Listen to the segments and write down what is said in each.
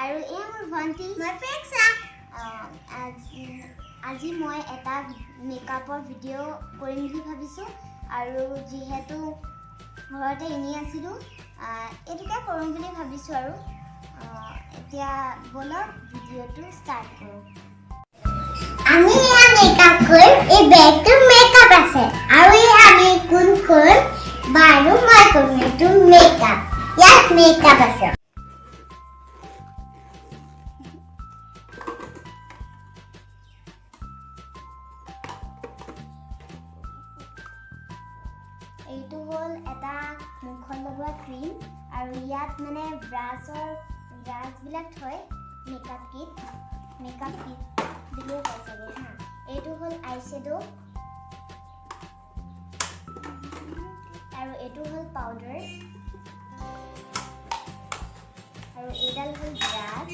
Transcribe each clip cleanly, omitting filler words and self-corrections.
আৰু এই মোৰ ভণ্টি মই প্ৰেক্ষা আজি মই এটা মেকআপৰ ভিডিঅ' কৰিম বুলি ভাবিছোঁ আৰু যিহেতু ঘৰতে এনেই আছিলোঁ এইটোকে কৰিম বুলি ভাবিছোঁ আৰু এতিয়া বলক ভিডিঅ'টো ষ্টাৰ্ট কৰোঁ আমি এয়া মেকআপ কৰিম এই বেগটো মেকআপ আছে আৰু আমি কোন কৰিম বাৰু মই কৰিম এইটো মেকআপ ইয়াত মেকআপ আছে এইটো হ'ল এটা মুখত লগোৱা ক্ৰীম আৰু ইয়াত মানে ব্ৰাছবিলাক থয় মেকআপ কিট দিলেও পাই চাগে হা এইটো হ'ল আইশ্বেডো আৰু এইটো হ'ল পাউডাৰ আৰু এইডাল হ'ল ব্ৰাছ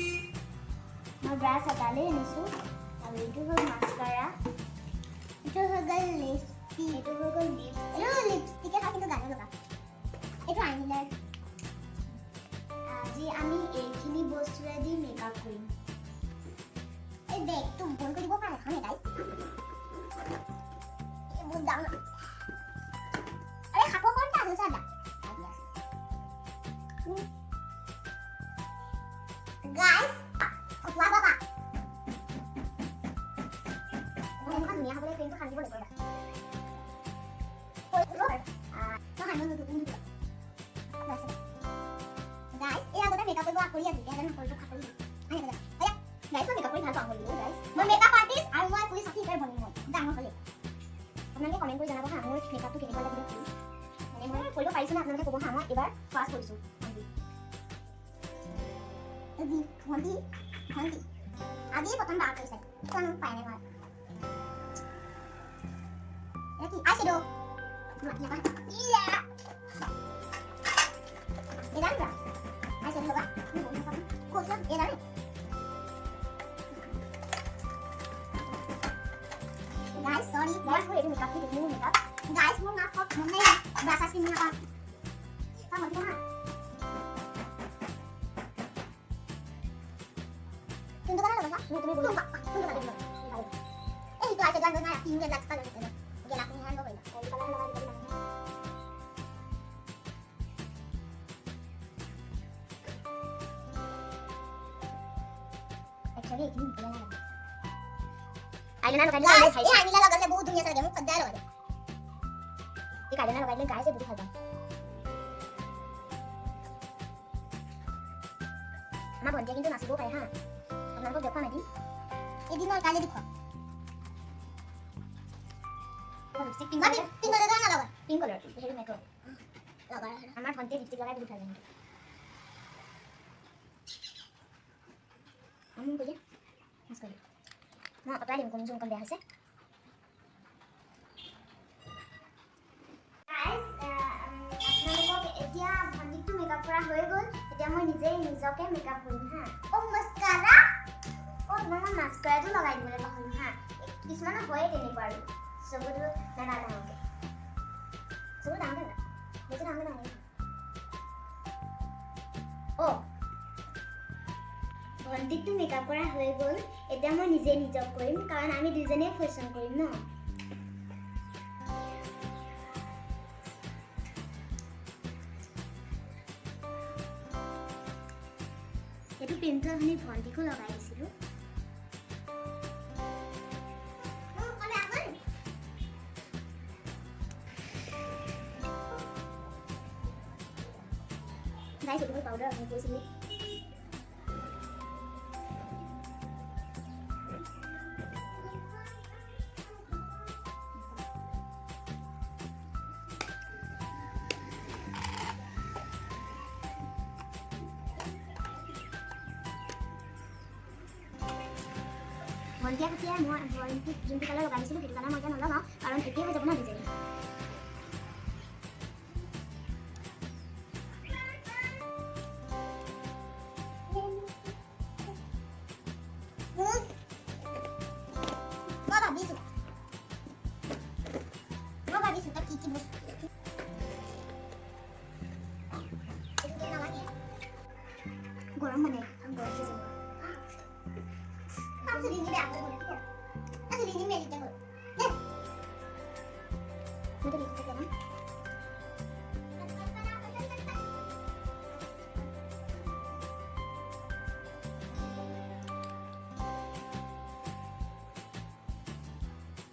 মই ব্ৰাছ এডালেই আনিছোঁ আৰু এইটো হ'ল মাস্কাৰা এইটো হৈ গ'ল লিপষ্টিক এইটো হৈ গ'ল লিপষ্টিকে হয় কিন্তু গানো লগা এইটো আইলাইনাৰ আজি আমি এইখিনি বস্তুৰেদি মেকআপ কৰিম এই বেগটো বন্ধ কৰি দিব পাৰে এখন এটাই বহুত দাম আৰে খাপো কোনটা আছে সাদা গাইস কোৱা বাবা মই এখন ধুনীয়া হ'বলৈ ক্ৰীমটো সানি দিব লাগিব গাইস এই আগতে মেকআপ কৰিব কৰি আছে এতিয়া জানো কৰিটো খাপৰি আহি গলা আয়া গাইস মই মেকআপ কৰি ভাল পাওঁ গাইস মই মেকআপ আৰ্টিষ্ট আৰু মই পুলিচ অফিচাৰ বনিম মই ডাঙৰ হ'লে আপোনালোকে কমেন্ট কৰি জনাব হা মোৰ মেকআপটো কেনেকুৱা লাগে মানে মই কৰিব পাৰিছো না আপোনালোকে ক'ব হা মই এবাৰ ফাৰ্ষ্ট কৰিছো ভণ্টি আজি প্ৰথম বাৰ কৰিছে কোন পাই নাই মই একি আইশ্বেডো ইয়া এডাল ব্ৰা আইশ্বেডো লগা কোচা এডাল guys sorry guys মই এইটো মেকআপ কৰি দিম মেকআপ guys মোৰ নাক কপ মনে ব্ৰাছ আছে মোৰ নাক কাম হ'ব না কিন্তু কালা লগা তুমি বলো তুমি কালা লগা এই তো আছে গান না তিন জন লাগতা লাগে না গেলা তুমি হ্যান্ড কইলা কোন কালা লগা দিবি না actually এই কিনি দিলা না আইলাইনার লগাইলে এই আইলাইনার লগাইলে বহুত ধুনীয়া লাগে মোক সদায় লগাই এই আইলাইনার লগাইলে গাইছে বহুত ভাল পায় আমাৰ ভণ্টিয়ে কিন্তু নাচিব পাৰে হা আপোনালোকক দেখাম এদিন মই কাইলৈ দেখুৱাম লিপষ্টিক পিংক কালাৰ না লগা পিংক কালাৰ হেৰি মেকআপ লগা আমাৰ ভণ্টিয়ে লিপষ্টিক লগাই বহুত ভাল লাগে আমন কইলে মাছ কইলে মই অতৰাই দিম কোন কোন বেয়া হৈছে এতিয়া ভণ্টিকটো মেকআপ কৰা হৈ গ'ল এতিয়া মই নিজকে মেকআপ কৰিম হা মাস্কাৰা মই মাস্কাৰাটো লগাই দিবলৈ পাহৰিম হা কিছুমানৰ হয়ে তেনেকুৱা আৰু চকুটো ডাঙৰকৈ চকুটো ডাঙৰকৈ বেছি ডাঙৰকৈ নালাগে ভণ্টিকটো মেকআপ কৰা হৈ গ'ল এতিয়া মই নিজক কৰিম কাৰণ আমি দুজনেই ফেশ্বন কৰিম ন এইটো পিনটো আমি ভণ্টিকো লগাই দিছিলোঁ গাইছ এইটো পাউডাৰ আপুনি কৈছিলোঁ ভণ্টিয়ে এতিয়া মই ভণ্টিক যোনটো কালাৰ লগাইছিলোঁ সেইটো কালাৰ মই এতিয়া নলগাওঁ কাৰণ একেই হৈ যাব না ডিজাইন গৰম মানে গৰম হৈ যাব আমি লিনি বেয়া হৈ গ'ল আজি লিনি মেলিতে হ'ল মই তো লিখতে কেন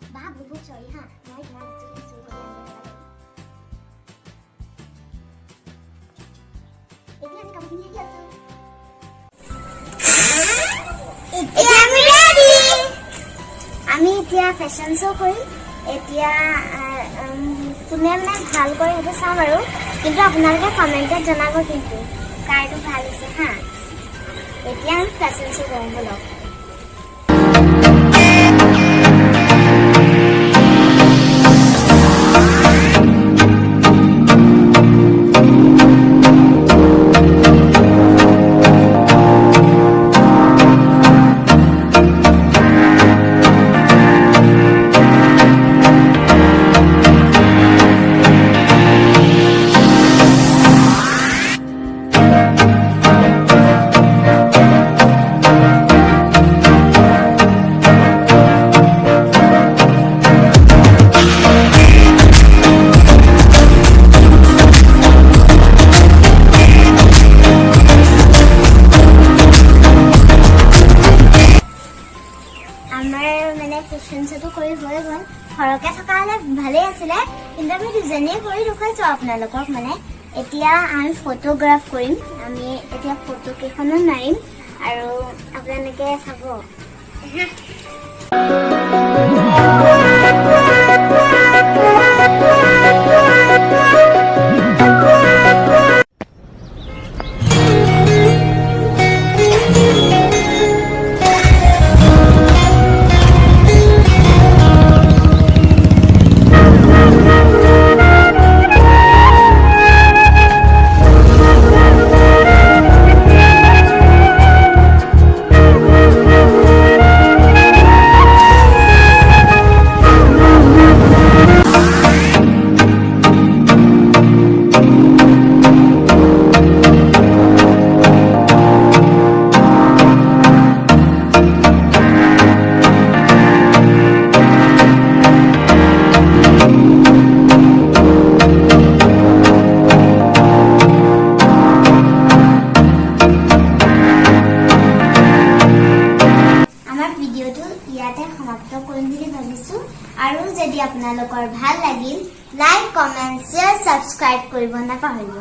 Bah, বহুত sorry ha. মই ইমান চিৰিয়াছ হৈ গ'ল এতিয়া আমি কাপোৰখিনি আহি আছো এতিয়া আমি ৰেডি আমি এতিয়া ফেশ্বন শ্ব' কৰিম এতিয়া কোনে মানে ভাল কৰে সেইটো চাম আৰু কিন্তু আপোনালোকে কমেণ্টত জনাব কিন্তু কাৰটো ভাল হৈছে হা এতিয়া আমি ফেশ্বন শ্ব' কৰিম বলক ফেশ্বনটো কৰি হৈ গ'ল ঘৰকে থকা হ'লে ভালেই আছিলে কিন্তু আমি দুজনীয়ে কৰি দেখুৱাইছো আপোনালোকক মানে এতিয়া আমি ফটোগ্ৰাফ কৰিম আমি এতিয়া ফটো কেইখনো মাৰিম আৰু আপোনালোকে চাব সমাপ্ত কৰিম বুলি ভাবিছো আৰু যদি আপোনালোকৰ ভাল লাগিল লাইক কমেন্ট শ্বেয়াৰ সাবস্ক্ৰাইব কৰিব নাপাহৰিব